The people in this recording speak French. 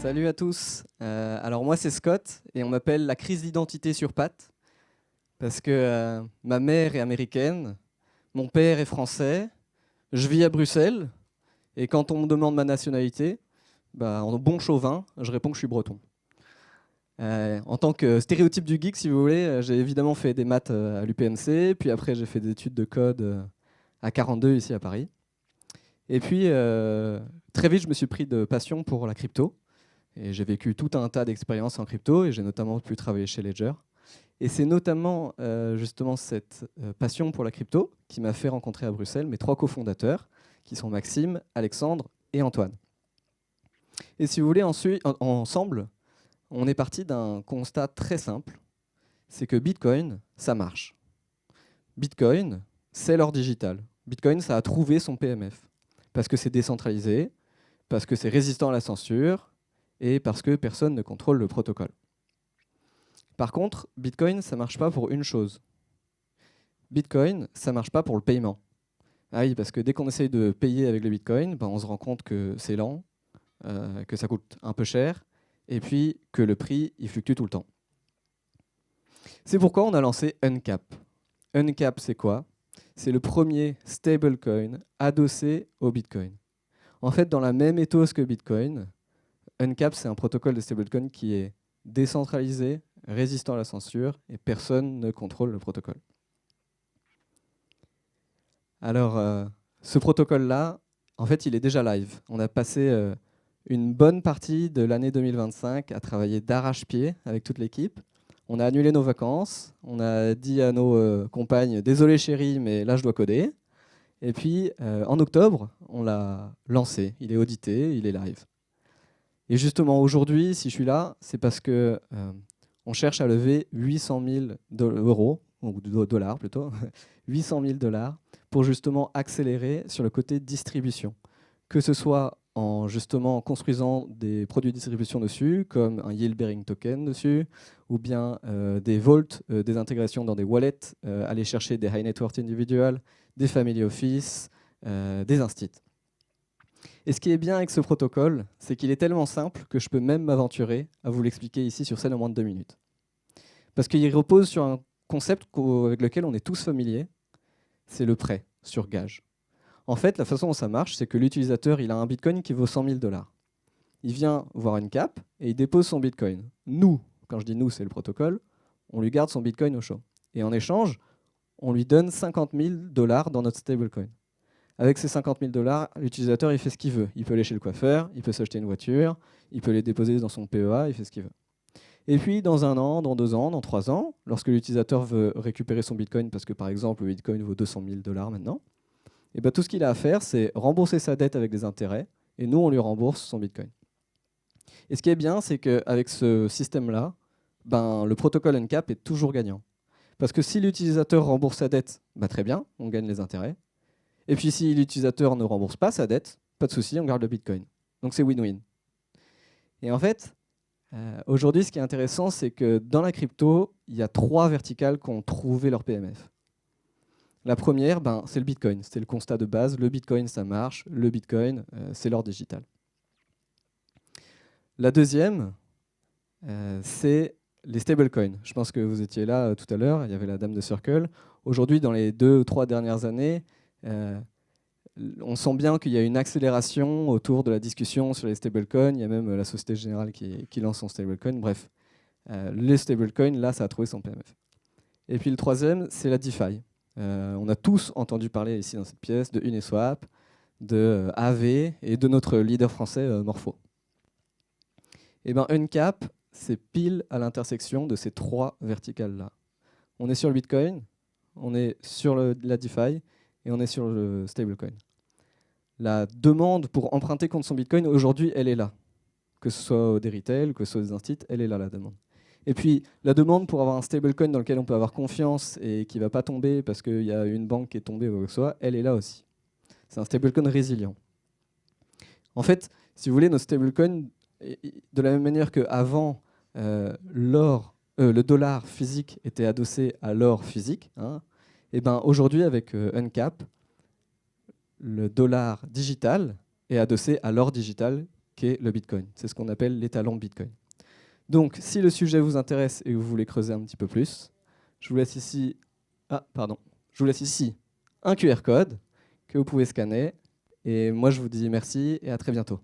Salut à tous. Alors moi c'est Scott et on m'appelle la crise d'identité sur pattes parce que ma mère est américaine, mon père est français, je vis à Bruxelles et quand on me demande ma nationalité, en bon chauvin, je réponds que je suis breton. En tant que stéréotype du geek, si vous voulez, j'ai évidemment fait des maths à l'UPMC, puis après j'ai fait des études de code à 42 ici à Paris. Et puis très vite je me suis pris de passion pour la crypto. Et j'ai vécu tout un tas d'expériences en crypto et j'ai notamment pu travailler chez Ledger. Et c'est notamment justement cette passion pour la crypto qui m'a fait rencontrer à Bruxelles mes trois cofondateurs, qui sont Maxime, Alexandre et Antoine. Et si vous voulez, ensemble, on est parti d'un constat très simple, c'est que Bitcoin, ça marche. Bitcoin, c'est l'or digital. Bitcoin, ça a trouvé son PMF, parce que c'est décentralisé, parce que c'est résistant à la censure, et parce que personne ne contrôle le protocole. Par contre, Bitcoin, ça ne marche pas pour une chose. Bitcoin, ça ne marche pas pour le paiement. Ah oui, parce que dès qu'on essaye de payer avec le Bitcoin, on se rend compte que c'est lent, que ça coûte un peu cher, et puis que le prix, il fluctue tout le temps. C'est pourquoi on a lancé Uncap. Uncap, c'est quoi? C'est le premier stablecoin adossé au Bitcoin. En fait, dans la même ethos que Bitcoin, Uncap, c'est un protocole de stablecoin qui est décentralisé, résistant à la censure, et personne ne contrôle le protocole. Alors, ce protocole-là, en fait, il est déjà live. On a passé une bonne partie de l'année 2025 à travailler d'arrache-pied avec toute l'équipe. On a annulé nos vacances, on a dit à nos compagnes « Désolé chérie, mais là je dois coder ». Et puis, en octobre, on l'a lancé. Il est audité, il est live. Et justement, aujourd'hui, si je suis là, c'est parce que on cherche à lever 800 000 euros, ou dollars plutôt, 800 000 dollars, pour justement accélérer sur le côté distribution. Que ce soit en justement construisant des produits de distribution dessus, comme un yield bearing token dessus, ou bien des vaults, des intégrations dans des wallets, aller chercher des high net worth individuals, des family office, des instits. Et ce qui est bien avec ce protocole, c'est qu'il est tellement simple que je peux même m'aventurer à vous l'expliquer ici sur scène en moins de 2 minutes. Parce qu'il repose sur un concept avec lequel on est tous familiers, c'est le prêt sur gage. En fait, la façon dont ça marche, c'est que l'utilisateur il a un bitcoin qui vaut 100 000 dollars. Il vient voir Uncap et il dépose son bitcoin. Nous, quand je dis nous, c'est le protocole, on lui garde son bitcoin au chaud. Et en échange, on lui donne 50 000 dollars dans notre stablecoin. Avec ces 50 000 dollars, l'utilisateur il fait ce qu'il veut. Il peut aller chez le coiffeur, il peut s'acheter une voiture, il peut les déposer dans son PEA, il fait ce qu'il veut. Et puis, dans 1 an, dans 2 ans, dans 3 ans, lorsque l'utilisateur veut récupérer son bitcoin, parce que par exemple, le bitcoin vaut 200 000 dollars maintenant, et tout ce qu'il a à faire, c'est rembourser sa dette avec des intérêts, et nous, on lui rembourse son bitcoin. Et ce qui est bien, c'est qu'avec ce système-là, le protocole Uncap est toujours gagnant. Parce que si l'utilisateur rembourse sa dette, très bien, on gagne les intérêts. Et puis si l'utilisateur ne rembourse pas sa dette, pas de souci, on garde le bitcoin. Donc c'est win-win. Et en fait, aujourd'hui, ce qui est intéressant, c'est que dans la crypto, il y a 3 verticales qui ont trouvé leur PMF. La première, c'est le Bitcoin. C'était le constat de base. Le Bitcoin, ça marche. Le Bitcoin, c'est l'or digital. La deuxième, c'est les stablecoins. Je pense que vous étiez là tout à l'heure. Il y avait la dame de Circle. Aujourd'hui, dans les 2 ou 3 dernières années, on sent bien qu'il y a une accélération autour de la discussion sur les stablecoins. Il y a même la Société Générale qui lance son stablecoin. Bref, les stablecoins, là, ça a trouvé son PMF. Et puis le troisième, c'est la DeFi. On a tous entendu parler ici dans cette pièce de Uniswap, de AV et de notre leader français Morpho. Et Uncap, c'est pile à l'intersection de ces 3 verticales-là. On est sur le Bitcoin, on est sur la DeFi et on est sur le stablecoin. La demande pour emprunter contre son Bitcoin, aujourd'hui, elle est là. Que ce soit des retail, que ce soit des instituts, elle est là, la demande. Et puis, la demande pour avoir un stablecoin dans lequel on peut avoir confiance et qui ne va pas tomber parce qu'il y a une banque qui est tombée ou quoi que ce soit, elle est là aussi. C'est un stablecoin résilient. En fait, si vous voulez, nos stablecoins, de la même manière qu'avant, le dollar physique était adossé à l'or physique, et aujourd'hui, avec Uncap, le dollar digital est adossé à l'or digital qu'est le Bitcoin. C'est ce qu'on appelle l'étalon Bitcoin. Donc, si le sujet vous intéresse et que vous voulez creuser un petit peu plus, je vous laisse ici, je vous laisse ici un QR code que vous pouvez scanner. Et moi, je vous dis merci et à très bientôt.